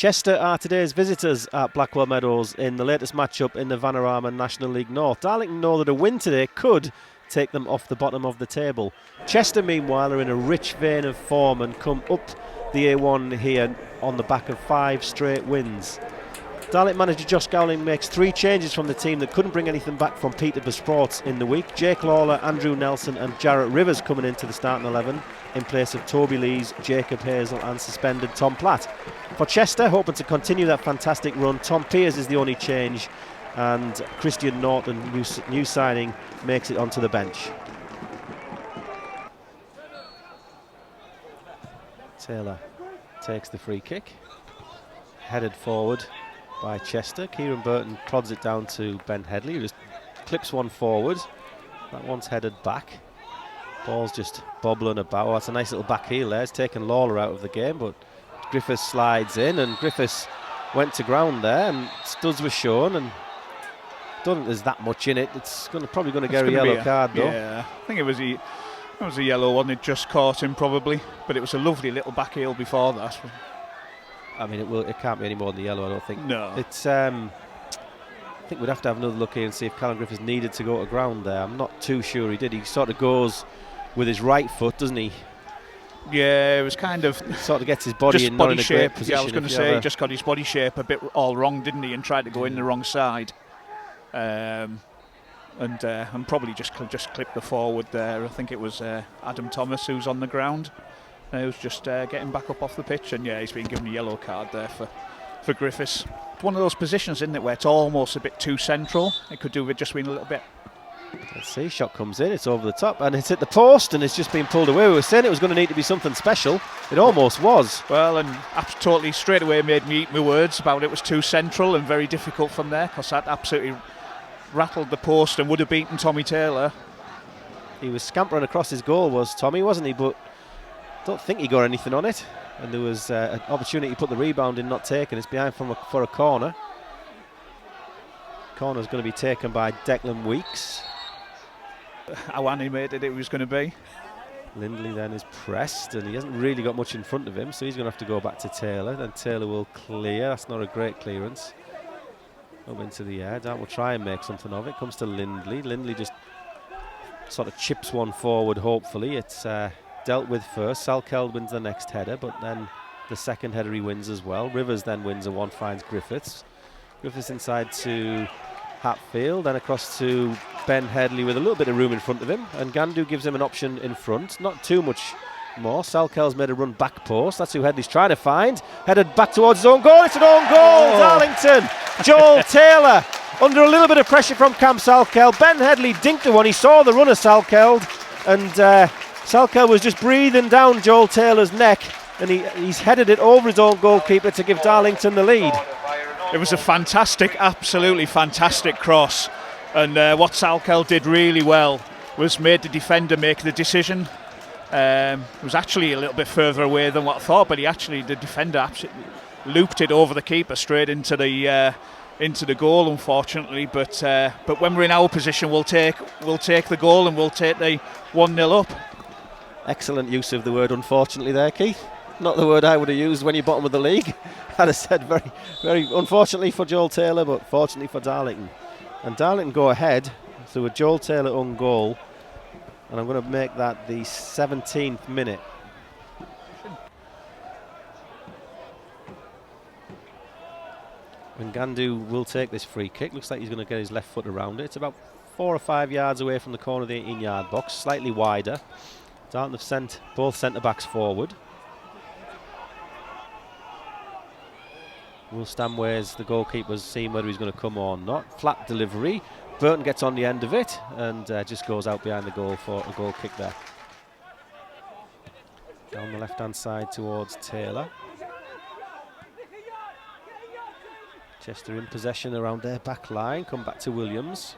Chester are today's visitors at Blackwell Meadows in the latest matchup in the Vanarama National League North. Darlington know that a win today could take them off the bottom of the table. Chester, meanwhile, are in a rich vein of form and come up the A1 here on the back of 5 straight wins. Darlington manager Josh Gowling makes 3 changes from the team that couldn't bring anything back from Peterborough Sports in the week. Jake Lawler, Andrew Nelson and Jarrett Rivers coming into the starting 11 in place of Toby Lees, Jacob Hazel and suspended Tom Platt. For Chester, hoping to continue that fantastic run, Tom Pears is the only change and Christian Norton, new signing, makes it onto the bench. Taylor takes the free kick, headed forward by Chester. Kieran Burton prods it down to Ben Headley, who just clips one forward. That one's headed back. Ball's just bobbling about. Oh, that's a nice little back heel there. It's taken Lawler out of the game, but Griffiths slides in, and Griffiths went to ground there, and studs were shown, and don't think there's that much in it. It's probably going to get a yellow card though. Yeah, I think it was a yellow one. It just caught him probably, but it was a lovely little back heel before that. I mean, it can't be any more than yellow, I don't think. No. It's I think we'd have to have another look here and see if Callum Griffiths needed to go to ground there. I'm not too sure he did. He sort of goes with his right foot, doesn't he? Yeah, it was kind of sort of gets his body in body not in a shape. great position. Yeah, I was going to say he just got his body shape a bit all wrong, didn't he, and tried to go in the wrong side, and probably just clipped the forward there. I think it was Adam Thomas who's on the ground. He was just getting back up off the pitch, and yeah, he's been given a yellow card there for Griffiths. It's one of those positions, isn't it, where it's almost a bit too central. It could do with just being a little bit. Let's see, shot comes in, it's over the top, and it's at the post, and it's just been pulled away. We were saying it was going to need to be something special. It almost was. Well, and totally straight away made me eat my words about it was too central and very difficult from there, because that absolutely rattled the post and would have beaten Tommy Taylor. He was scampering across his goal, was Tommy, wasn't he? But I don't think he got anything on it. And there was an opportunity to put the rebound in, not taken. It's behind for a corner. Corner's going to be taken by Declan Weeks. How animated it was going to be. Lindley then is pressed, and he hasn't really got much in front of him, so he's going to have to go back to Taylor. Then Taylor will clear. That's not a great clearance. Up into the air. Dart will try and make something of it. Comes to Lindley. Lindley just sort of chips one forward, hopefully. It's dealt with first. Salkeld wins the next header, but then the second header he wins as well. Rivers then wins a one, finds Griffiths. Griffiths inside to Hatfield, then across to Ben Headley with a little bit of room in front of him, and Gandu gives him an option in front, not too much more. Salkeld's made a run back post, that's who Headley's trying to find, headed back towards his own goal. It's an own goal. Darlington, Joel Taylor under a little bit of pressure from Cam Salkeld. Ben Headley dinked the one, he saw the run of Salkeld, and Salkeld was just breathing down Joel Taylor's neck, and he's headed it over his own goalkeeper to give Darlington the lead. It was a fantastic, absolutely fantastic cross, and what Salkeld did really well was made the defender make the decision. It was actually a little bit further away than what I thought, but the defender absolutely looped it over the keeper straight into the goal, unfortunately. But when we're in our position, we'll take the goal and we'll take the 1-0 up. Excellent use of the word unfortunately there, Keith. Not the word I would have used when you're bottom of the league. I'd have said very, very unfortunately for Joel Taylor, but fortunately for Darlington. And Darlington go ahead through a Joel Taylor own goal, and I'm going to make that the 17th minute. And Gandu will take this free kick. Looks like he's going to get his left foot around it. It's about 4 or 5 yards away from the corner of the 18-yard box, slightly wider. Darlington have sent both centre-backs forward. Will Stanways, the goalkeeper's seen whether he's going to come or not. Flat delivery. Burton gets on the end of it and just goes out behind the goal for a goal kick there. Down the left-hand side towards Taylor. Chester in possession around their back line. Come back to Williams.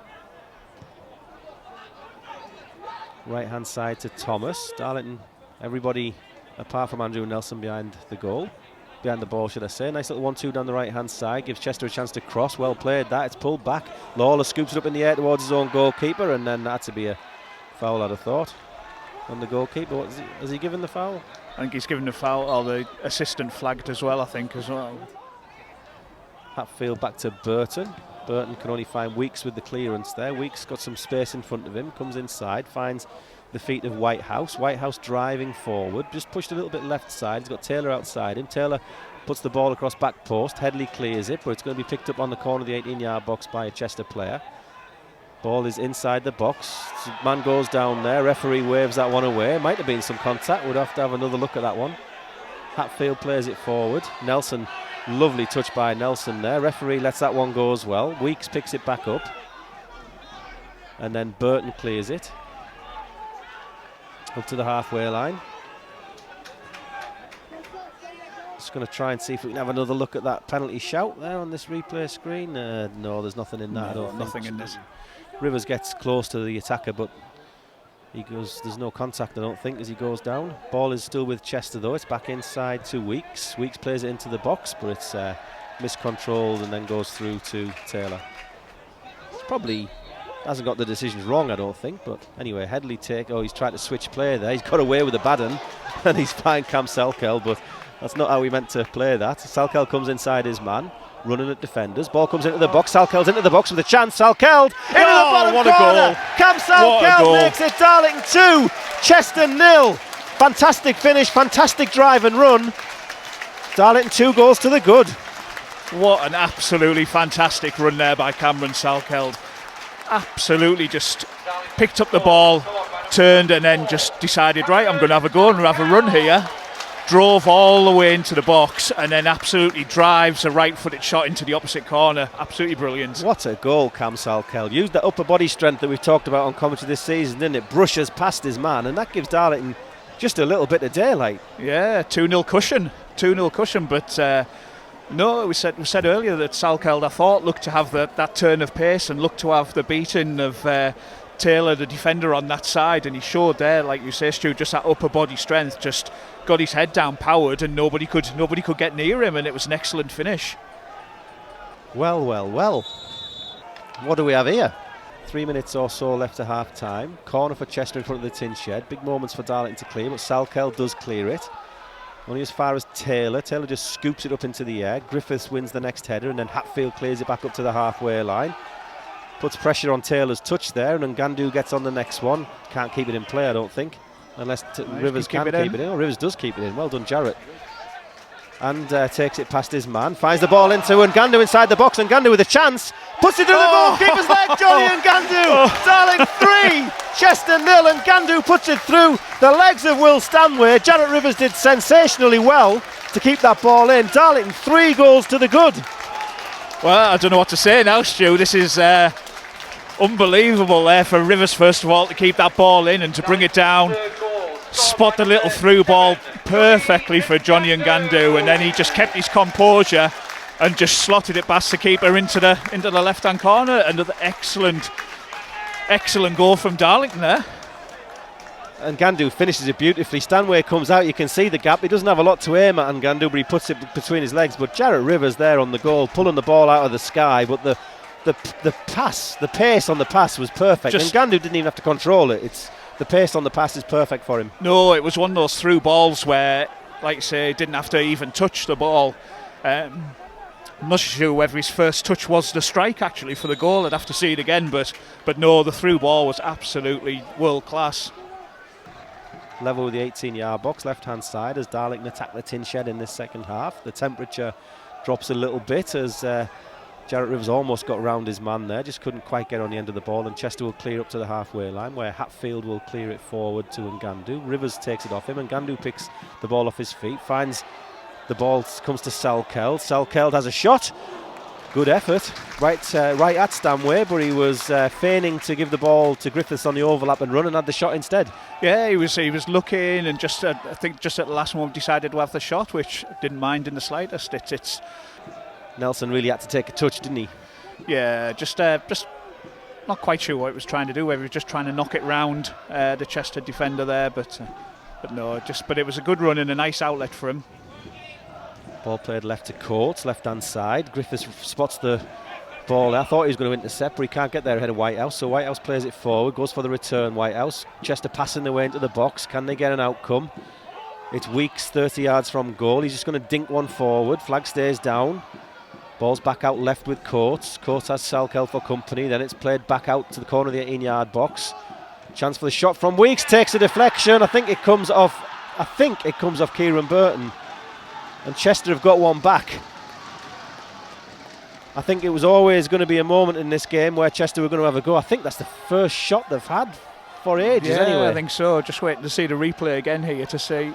Right-hand side to Thomas. Darlington, everybody apart from Andrew Nelson behind the goal. Behind the ball, should I say. Nice little 1-2 down the right-hand side. Gives Chester a chance to cross. Well played that. It's pulled back. Lawler scoops it up in the air towards his own goalkeeper, and then that to be a foul, I'd have thought, on the goalkeeper. Has he given the foul? I think he's given the foul, or the assistant flagged as well, I think, as well. Hatfield back to Burton. Burton can only find Weeks with the clearance there. Weeks got some space in front of him, comes inside, finds the feet of Whitehouse. Whitehouse driving forward, just pushed a little bit left side. He's got Taylor outside him. Taylor puts the ball across back post. Headley clears it, but it's going to be picked up on the corner of the 18-yard box by a Chester player. Ball is inside the box. Man goes down there. Referee waves that one away. Might have been some contact. We'd have to have another look at that one. Hatfield plays it forward. Nelson, lovely touch by Nelson there. Referee lets that one go as well. Weeks picks it back up. And then Burton clears it up to the halfway line. Just going to try and see if we can have another look at that penalty shout there on this replay screen. No, there's nothing in that. No, nothing in this. Rivers gets close to the attacker, but there's no contact, I don't think, as he goes down. Ball is still with Chester, though. It's back inside to Weeks. Weeks plays it into the box, but it's miscontrolled and then goes through to Taylor. It's probably hasn't got the decisions wrong, I don't think, but anyway, Headley he's tried to switch play there. He's got away with a bad one, and he's fine Cam Salkeld, but that's not how we meant to play that. Salkeld comes inside his man, running at defenders. Ball comes into the box. Salkeld's into the box with a chance. Salkeld into the bottom what corner. A goal. Cam Salkeld makes it. Darlington 2, Chester 0. Fantastic finish, fantastic drive and run. Darlington 2 goals to the good. What an absolutely fantastic run there by Cameron Salkeld. Absolutely just picked up the ball, turned and then just decided, right, I'm going to have a go and have a run here. Drove all the way into the box and then absolutely drives a right-footed shot into the opposite corner. Absolutely brilliant. What a goal, Cam Salkeld. Used that upper body strength that we've talked about on commentary this season, didn't it? Brushes past his man, and that gives Darlington just a little bit of daylight. Yeah, 2-0 cushion. 2-0 cushion, but no, we said earlier that Salkeld, I thought, looked to have that turn of pace and looked to have the beating of Taylor, the defender, on that side, and he showed there, like you say, Stu, just that upper body strength, just got his head down, powered, and nobody could get near him, and it was an excellent finish. Well. What do we have here? 3 minutes or so left to half time. Corner for Chester in front of the tin shed. Big moments for Darlington to clear, but Salkeld does clear it. Only as far as Taylor. Taylor just scoops it up into the air. Griffiths wins the next header, and then Hatfield clears it back up to the halfway line. Puts pressure on Taylor's touch there, and Ngandu gets on the next one. Can't keep it in play, I don't think, unless Rivers can keep it in. Oh, Rivers does keep it in. Well done, Jarrett. And takes it past his man. Finds the ball into Ngandu inside the box. Ngandu with a chance. Puts it through the goalkeeper's leg. Johnny Ngandu. Darling 3, Chester 0. Ngandu puts it through the legs of Will Stanway. Jarrett Rivers did sensationally well to keep that ball in. Darlington 3 goals to the good. Well, I don't know what to say now, Stu. This is unbelievable there for Rivers, first of all, to keep that ball in and to bring it down. Spot the little through ball perfectly for Johnny Ngandu, and then he just kept his composure and just slotted it past the keeper into the left-hand corner. Another excellent goal from Darlington there. And Ngandu finishes it beautifully. Stanway comes out, you can see the gap. He doesn't have a lot to aim at, Ngandu, but he puts it between his legs. But Jarrett Rivers there on the goal, pulling the ball out of the sky, but the pace on the pass was perfect. And Ngandu didn't even have to control it. The pace on the pass is perfect for him. No, it was one of those through balls where, like I say, he didn't have to even touch the ball. I'm not sure whether his first touch was the strike actually for the goal. I'd have to see it again, but no, the through ball was absolutely world class. Level with the 18-yard box, left-hand side, as Darlington attack the tin shed in this second half. The temperature drops a little bit as Jarrett Rivers almost got round his man there, just couldn't quite get on the end of the ball, and Chester will clear up to the halfway line where Hatfield will clear it forward to Ngandu. Rivers takes it off him, and Ngandu picks the ball off his feet, finds the ball, comes to Salkeld. Salkeld has a shot. Good effort, right at Stanway, but he was feigning to give the ball to Griffiths on the overlap and run, and had the shot instead. Yeah, he was looking, and just I think just at the last moment decided to have the shot, which didn't mind in the slightest. It's Nelson really had to take a touch, didn't he? Yeah, just not quite sure what he was trying to do. Whether he was just trying to knock it round the Chester defender there, but no, but it was a good run and a nice outlet for him. Ball played left to Coates, left-hand side. Griffiths spots the ball. I thought he was going to intercept, but he can't get there ahead of Whitehouse. So Whitehouse plays it forward, goes for the return. Whitehouse, Chester passing their way into the box. Can they get an outcome? It's Weeks, 30 yards from goal. He's just going to dink one forward. Flag stays down. Ball's back out left with Coates. Coates has Salkeld for company. Then it's played back out to the corner of the 18-yard box. Chance for the shot from Weeks. Takes a deflection. I think it comes off Kieran Burton. And Chester have got one back. I think it was always going to be a moment in this game where Chester were going to have a go. I think that's the first shot they've had for ages anyway. I think so. Just waiting to see the replay again here to see.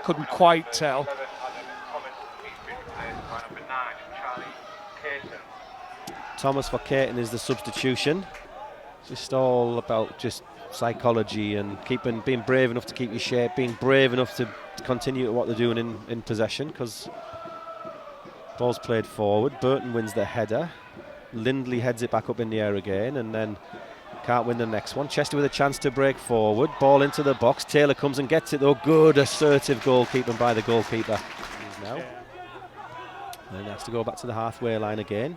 Couldn't quite tell. Thomas for Caton is the substitution. Just all about just psychology and being brave enough to keep your shape, being brave enough to continue what they're doing in possession, because ball's played forward. Burton wins the header. Lindley heads it back up in the air again and then can't win the next one. Chester with a chance to break forward. Ball into the box. Taylor comes and gets it though. Good assertive goalkeeping by the goalkeeper. He's now. And he has to go back to the halfway line again.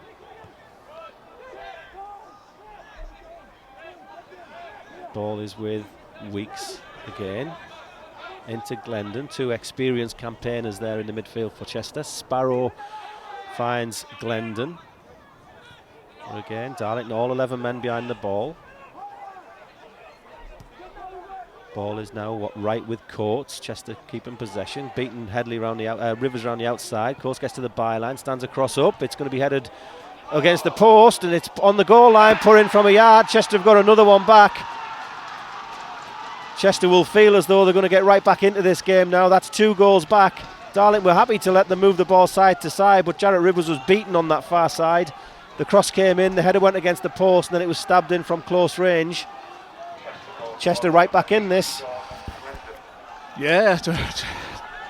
Ball is with Weeks again. Into Glendon. Two experienced campaigners there in the midfield for Chester. Sparrow finds Glendon. Again, Darlington, all 11 men behind the ball. Ball is now right with Coates. Chester keeping possession. Beaten Headley around the Rivers around the outside. Coates gets to the byline, stands across up. It's going to be headed against the post and it's on the goal line, put in from a yard. Chester have got another one back. Chester will feel as though they're going to get right back into this game now. That's 2 goals back. Darlington were happy to let them move the ball side to side, but Jarrett Rivers was beaten on that far side. The cross came in, the header went against the post, and then it was stabbed in from close range. Chester right back in this. Yeah,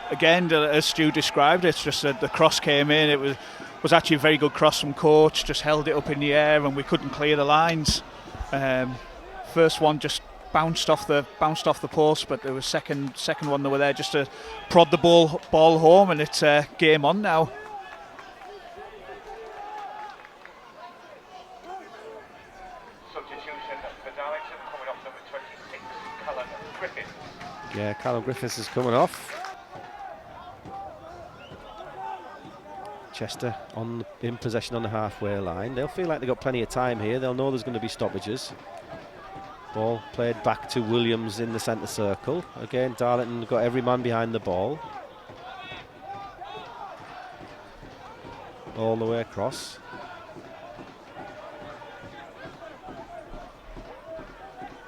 again, as Stu described, it's just that the cross came in. It was actually a very good cross from Coach. Just held it up in the air, and we couldn't clear the lines. First one just bounced off the post, but there was second one that were there just to prod the ball home, and it's game on now. Substitution for Darlington coming off number 26, Callum Griffiths. Yeah, Callum Griffiths is coming off. Chester in possession on the halfway line. They'll feel like they've got plenty of time here. They'll know there's going to be stoppages. Ball played back to Williams in the centre circle. Again, Darlington got every man behind the ball. All the way across.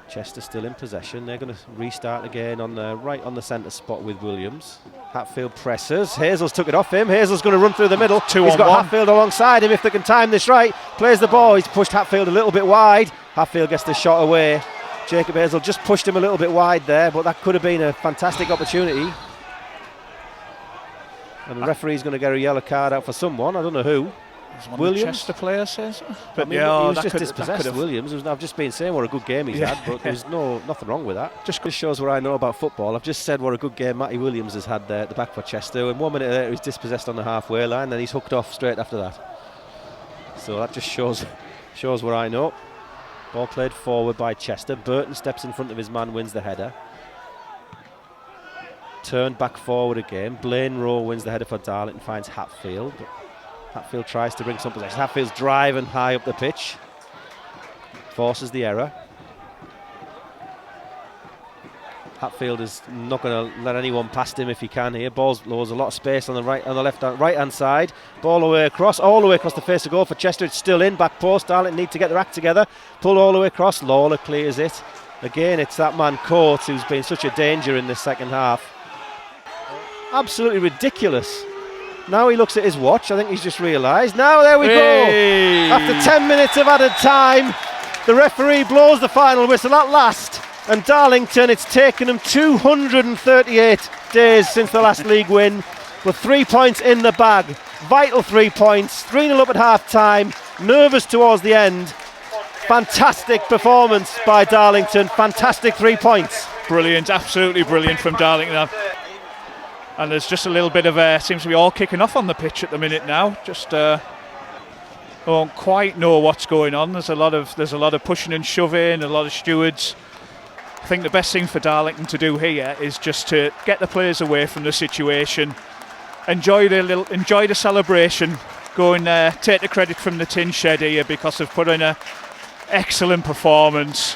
Chester still in possession. They're going to restart again on the centre spot with Williams. Hatfield presses. Hazel's took it off him. Hazel's going to run through the middle. He's got Hatfield alongside him if they can time this right. Plays the ball. He's pushed Hatfield a little bit wide. Hatfield gets the shot away. Jacob Hazel just pushed him a little bit wide there, but that could have been a fantastic opportunity. And the referee's going to get a yellow card out for someone. I don't know who. Williams, the Chester player says. But I mean, yeah, he was just dispossessed. Williams. I've just been saying what a good game he's had, but there's nothing wrong with that. Just shows what I know about football. I've just said what a good game Matty Williams has had there at the back for Chester. And 1 minute later, he's dispossessed on the halfway line, then he's hooked off straight after that. So that just shows what I know. Ball played forward by Chester. Burton steps in front of his man, wins the header. Turned back forward again. Blaine Rowe wins the header for Darlington, finds Hatfield. Hatfield tries to bring some possession. Hatfield's driving high up the pitch. Forces the error. Hatfield is not going to let anyone past him if he can here. Ball's lows a lot of space on the right hand side. Ball all the way across the face of goal for Chester. It's still in, back post. Darlington need to get their act together. Pull all the way across. Lawler clears it. Again, it's that man Coates who's been such a danger in this second half. Absolutely ridiculous. Now he looks at his watch. I think he's just realised. Now there we go. After 10 minutes of added time, the referee blows the final whistle at last. And Darlington, it's taken them 238 days since the last league win, with 3 points in the bag. Vital 3 points. 3-0 up at half time. Nervous towards the end. Fantastic performance by Darlington. Fantastic 3 points. Brilliant, absolutely brilliant from Darlington. And there's just a little bit of seems to be all kicking off on the pitch at the minute now. Just don't quite know what's going on. There's a lot of pushing and shoving, a lot of stewards. I think the best thing for Darlington to do here is just to get the players away from the situation, enjoy the celebration, go and take the credit from the tin shed here because they've put in an excellent performance.